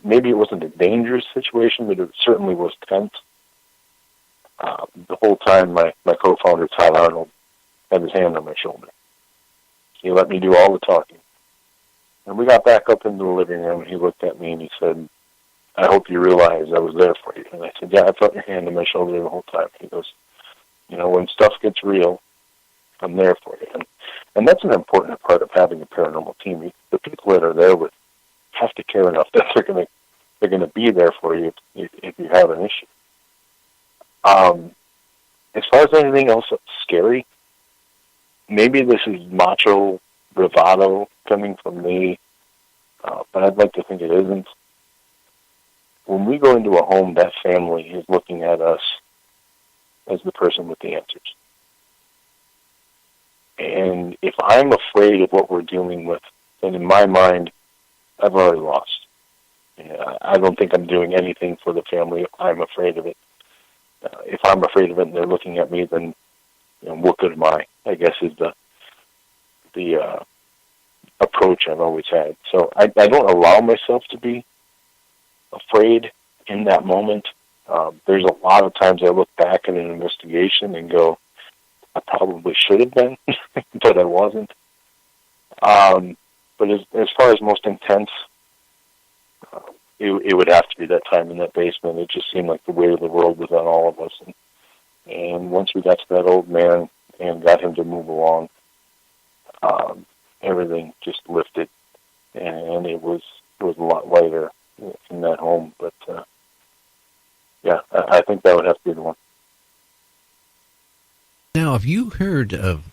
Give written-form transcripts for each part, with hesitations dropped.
Maybe it wasn't a dangerous situation, but it certainly was tense. The whole time, my co-founder, Todd Arnold, had his hand on my shoulder. He let me do all the talking. And we got back up into the living room, and he looked at me and he said, "I hope you realize I was there for you." And I said, "Yeah, I felt your hand on my shoulder the whole time." He goes, "When stuff gets real, I'm there for you." And that's an important part of having a paranormal team. The people that are there with have to care enough that they're gonna be there for you if you have an issue. As far as anything else that's scary, maybe this is macho bravado coming from me, but I'd like to think it isn't. When we go into a home, that family is looking at us as the person with the answers. And if I'm afraid of what we're dealing with, then in my mind, I've already lost. I don't think I'm doing anything for the family if I'm afraid of it. If I'm afraid of it and they're looking at me, then what good am I guess is the approach I've always had. So I don't allow myself to be afraid in that moment. There's a lot of times I look back at an investigation and go, I probably should have been, but I wasn't. But as far as most intense, it would have to be that time in that basement. It just seemed like the weight of the world was on all of us. And once we got to that old man and got him to move along, everything just lifted, and it was a lot lighter in that home. But yeah, I think that would have to be the one. Now, have you heard of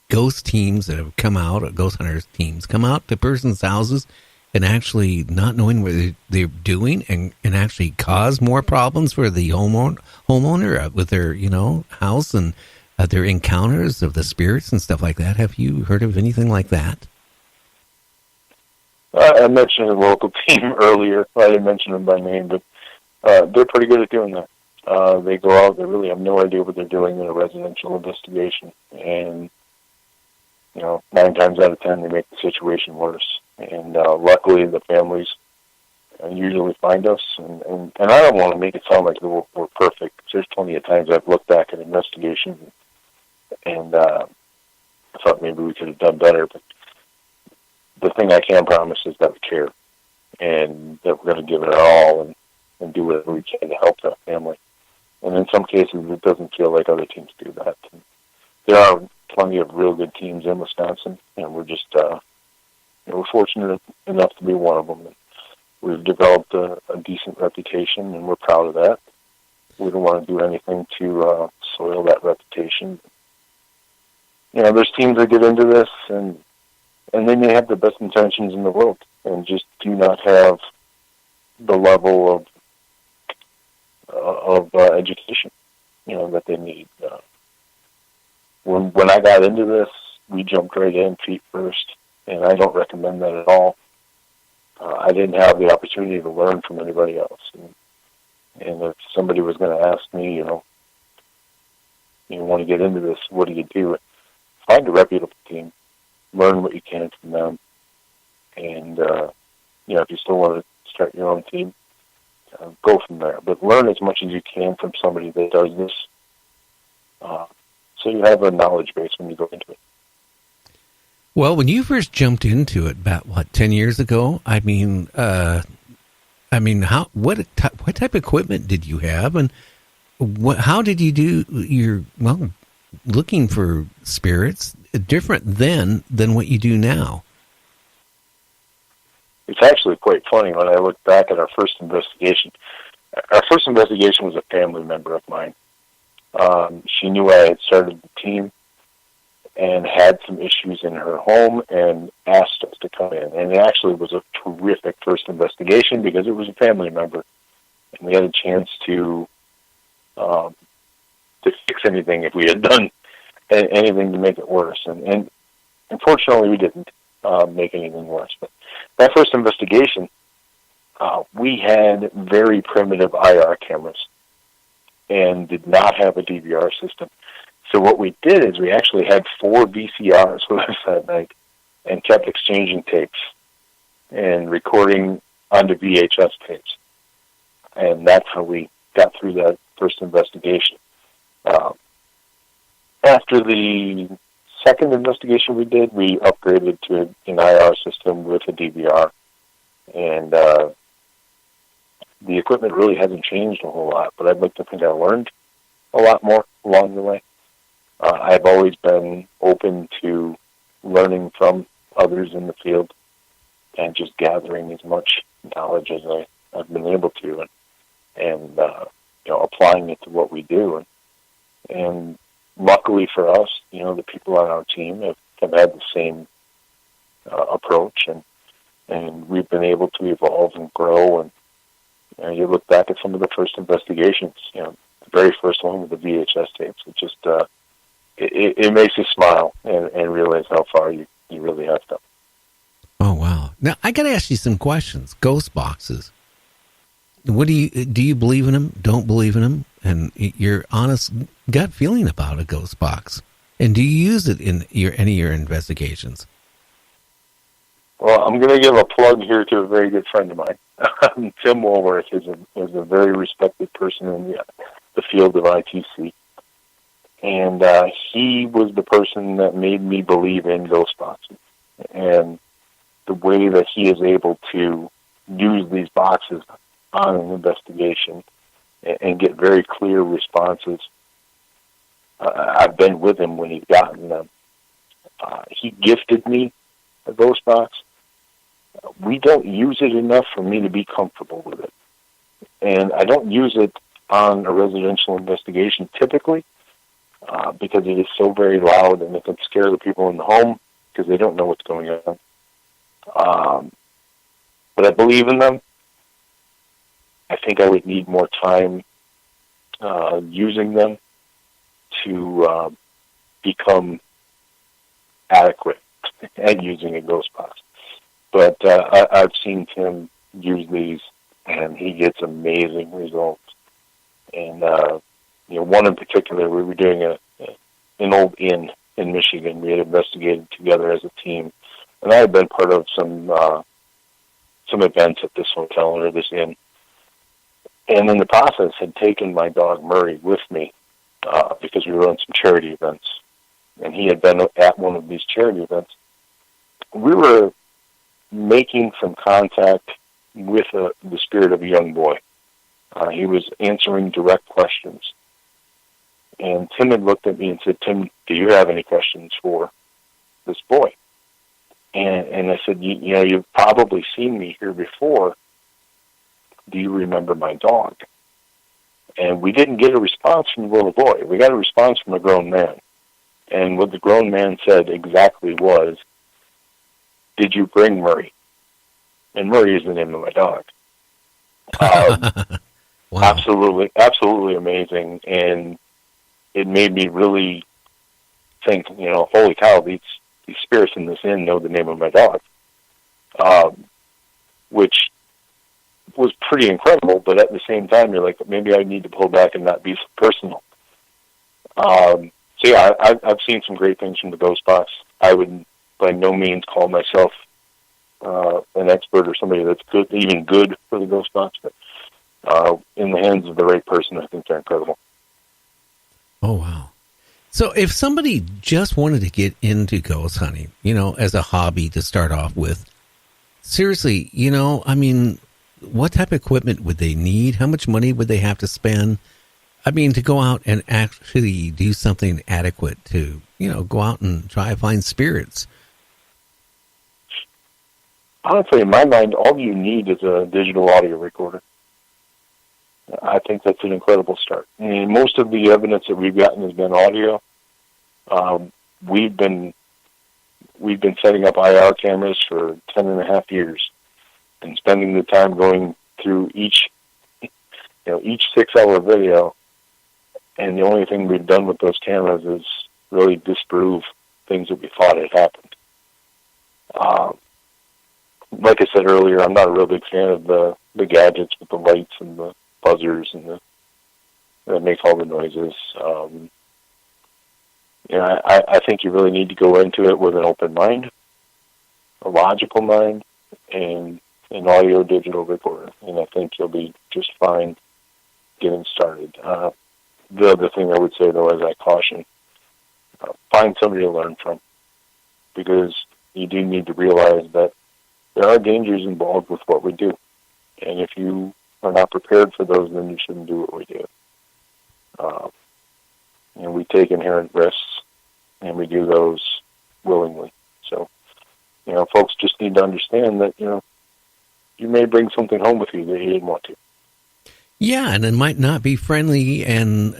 ghost teams that have come out, ghost hunters teams come out to persons' houses and actually not knowing what they're doing and actually cause more problems for the homeowner with their house and their encounters of the spirits and stuff like that? Have you heard of anything like that? I mentioned a local team earlier. I didn't mention them by name, but they're pretty good at doing that. They go out, they really have no idea what they're doing in a residential investigation. And, 9 times out of 10, they make the situation worse. And luckily, the families usually find us. And I don't want to make it sound like we're perfect. There's plenty of times I've looked back at investigations and I thought maybe we could have done better. But the thing I can promise is that we care and that we're going to give it our all and do whatever we can to help that family. And in some cases, it doesn't feel like other teams do that. And there are plenty of real good teams in Wisconsin, and we're just we're fortunate enough to be one of them. And we've developed a decent reputation, and we're proud of that. We don't want to do anything to soil that reputation. There's teams that get into this, and they may have the best intentions in the world, and just do not have the level of education, that they need. When I got into this, we jumped right in feet first, and I don't recommend that at all. I didn't have the opportunity to learn from anybody else, and if somebody was going to ask me, you want to get into this, what do you do? Find a reputable team, learn what you can from them, and if you still want to start your own team, go from there. But learn as much as you can from somebody that does this, so you have a knowledge base when you go into it. Well, when you first jumped into it, about 10 years ago? What type of equipment did you have, and how did you do your looking for spirits different then than what you do now? It's actually quite funny when I look back at our first investigation. Our first investigation was a family member of mine. She knew I had started the team and had some issues in her home and asked us to come in. And it actually was a terrific first investigation because it was a family member. And we had a chance to fix anything if we had done anything to make it worse. And unfortunately, we didn't make anything worse. But that first investigation, we had very primitive IR cameras and did not have a DVR system. So what we did is we actually had 4 VCRs with us that night and kept exchanging tapes and recording onto VHS tapes. And that's how we got through that first investigation. After the second investigation we did, we upgraded to an IR system with a DVR. And the equipment really hasn't changed a whole lot, but I'd like to think I learned a lot more along the way. I've always been open to learning from others in the field and just gathering as much knowledge as I've been able to, and applying it to what we do. And luckily for us, the people on our team have had the same approach, and we've been able to evolve and grow. And you look back at some of the first investigations, the very first one with the VHS tapes, it just it makes you smile and realize how far you really have come. Oh, wow. Now, I got to ask you some questions. Ghost boxes. What do you believe in them? Don't believe in them? And your honest gut feeling about a ghost box? And do you use it in any of your investigations? Well, I'm going to give a plug here to a very good friend of mine. Tim Woolworth is a very respected person in the field of ITC. And he was the person that made me believe in ghost boxes. And the way that he is able to use these boxes on an investigation and get very clear responses. I've been with him when he's gotten them. He gifted me a ghost box. We don't use it enough for me to be comfortable with it. And I don't use it on a residential investigation typically because it is so very loud and it can scare the people in the home because they don't know what's going on. But I believe in them. I think I would need more time using them to become adequate at using a ghost box. But I've seen Tim use these, and he gets amazing results. And one in particular, we were doing an old inn in Michigan. We had investigated together as a team, and I had been part of some events at this hotel or this inn. And in the process, had taken my dog Murray with me because we were on some charity events, and he had been at one of these charity events. We were making some contact with the spirit of a young boy. He was answering direct questions. And Tim had looked at me and said, "Tim, do you have any questions for this boy?" And I said, you've probably seen me here before. Do you remember my dog? And we didn't get a response from the little boy. We got a response from a grown man. And what the grown man said exactly was, "Did you bring Murray?" And Murray is the name of my dog. Wow. Absolutely amazing. And it made me really think, holy cow, these spirits in this inn know the name of my dog. Which was pretty incredible, but at the same time, you're like, maybe I need to pull back and not be so personal. I've seen some great things from the ghost box. I would by no means call myself an expert or somebody that's even good for the ghost box, but in the hands of the right person, I think they're incredible. Oh, wow. So if somebody just wanted to get into ghost hunting, as a hobby to start off with, seriously, what type of equipment would they need? How much money would they have to spend? To go out and actually do something adequate to, go out and try to find spirits. Honestly, in my mind, all you need is a digital audio recorder. I think that's an incredible start. Most of the evidence that we've gotten has been audio. We've been setting up IR cameras for 10.5 years and spending the time going through each 6-hour video. And the only thing we've done with those cameras is really disprove things that we thought had happened. Like I said earlier, I'm not a real big fan of the gadgets with the lights and the buzzers and that make all the noises. I think you really need to go into it with an open mind, a logical mind, and an audio digital recorder, and I think you'll be just fine getting started. The other thing I would say, though, as I caution, find somebody to learn from, because you do need to realize that there are dangers involved with what we do. And if you are not prepared for those, then you shouldn't do what we do. And we take inherent risks, and we do those willingly. So, folks just need to understand that, you may bring something home with you that you didn't want to. Yeah, and it might not be friendly and,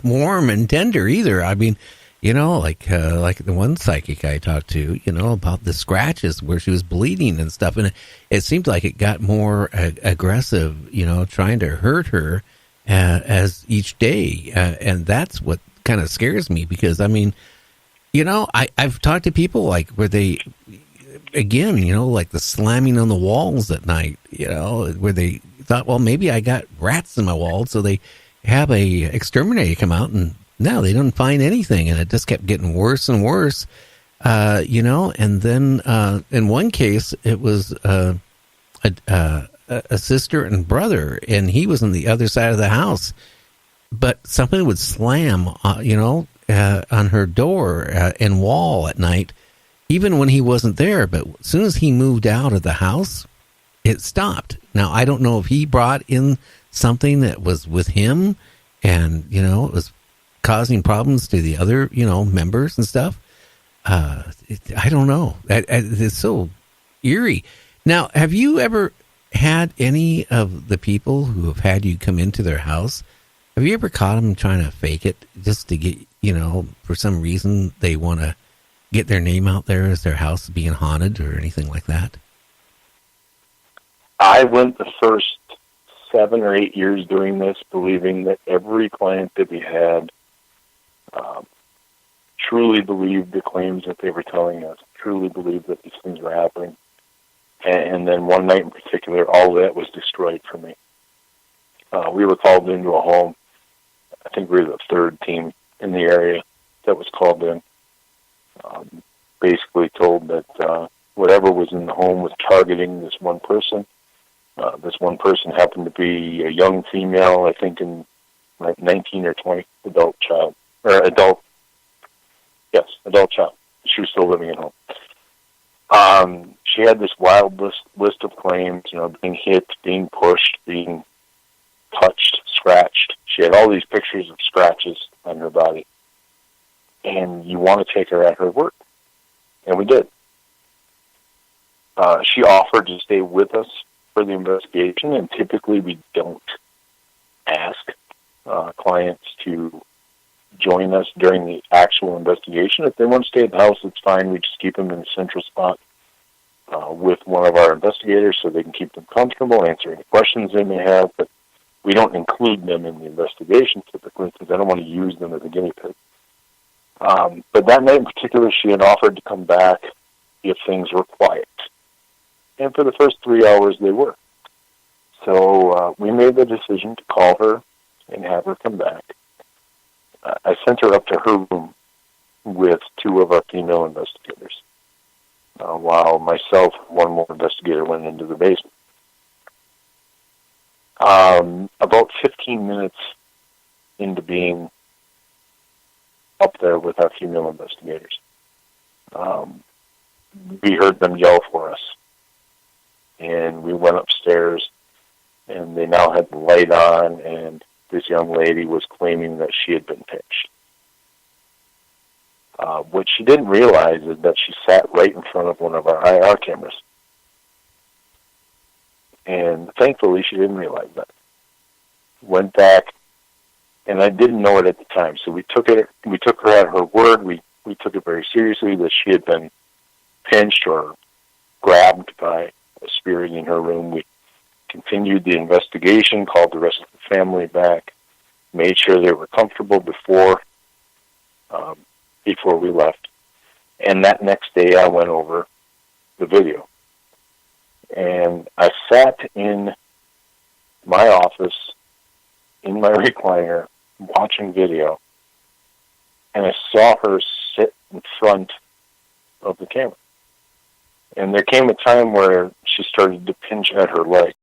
warm and tender either. I mean, like the one psychic I talked to, about the scratches where she was bleeding and stuff. And it seemed like it got more aggressive, trying to hurt her as each day. And that's what kind of scares me, because, I mean, I've talked to people like where they, again, like the slamming on the walls at night, where they thought, well, maybe I got rats in my walls. So they have a exterminator come out, and no, they didn't find anything. And it just kept getting worse and worse, and then in one case, it was a sister and brother, and he was on the other side of the house, but something would slam, on her door and wall at night, even when he wasn't there. But as soon as he moved out of the house, it stopped. Now, I don't know if he brought in something that was with him and, it was causing problems to the other, members and stuff. I don't know. It's so eerie. Now, have you ever had any of the people who have had you come into their house, have you ever caught them trying to fake it just to get, for some reason they want to get their name out there as their house being haunted or anything like that? I went the first 7 or 8 years doing this, believing that every client that we had truly believed the claims that they were telling us, truly believed that these things were happening. And then one night in particular, all of that was destroyed for me. We were called into a home. I think we were the third team in the area that was called in. Basically told that whatever was in the home was targeting this one person. This one person happened to be a young female, I think in like 19 or 20, adult child. Adult child. She was still living at home. She had this wild list of claims, being hit, being pushed, being touched, scratched. She had all these pictures of scratches on her body. And you want to take her at her word. And we did. She offered to stay with us for the investigation, and typically we don't ask clients to join us during the actual investigation. If they want to stay at the house, it's fine. We just keep them in the central spot with one of our investigators so they can keep them comfortable, answer any questions they may have, but we don't include them in the investigation typically because I don't want to use them as a guinea pig. But that night in particular, she had offered to come back if things were quiet. And for the first 3 hours, they were. So we made the decision to call her and have her come back. I sent her up to her room with 2 of our female investigators, while myself and one more investigator went into the basement. About 15 minutes into being up there with our female investigators, we heard them yell for us. And we went upstairs, and they now had the light on, and this young lady was claiming that she had been pinched. What she didn't realize is that she sat right in front of one of our IR cameras. And thankfully, she didn't realize that. Went back, and I didn't know it at the time, so we took her at her word. We took it very seriously that she had been pinched or grabbed by a spirit in her room. We continued the investigation, called the rest of the family back, made sure they were comfortable before we left. And that next day I went over the video. And I sat in my office, in my recliner, watching video, and I saw her sit in front of the camera. And there came a time where she started to pinch at her leg.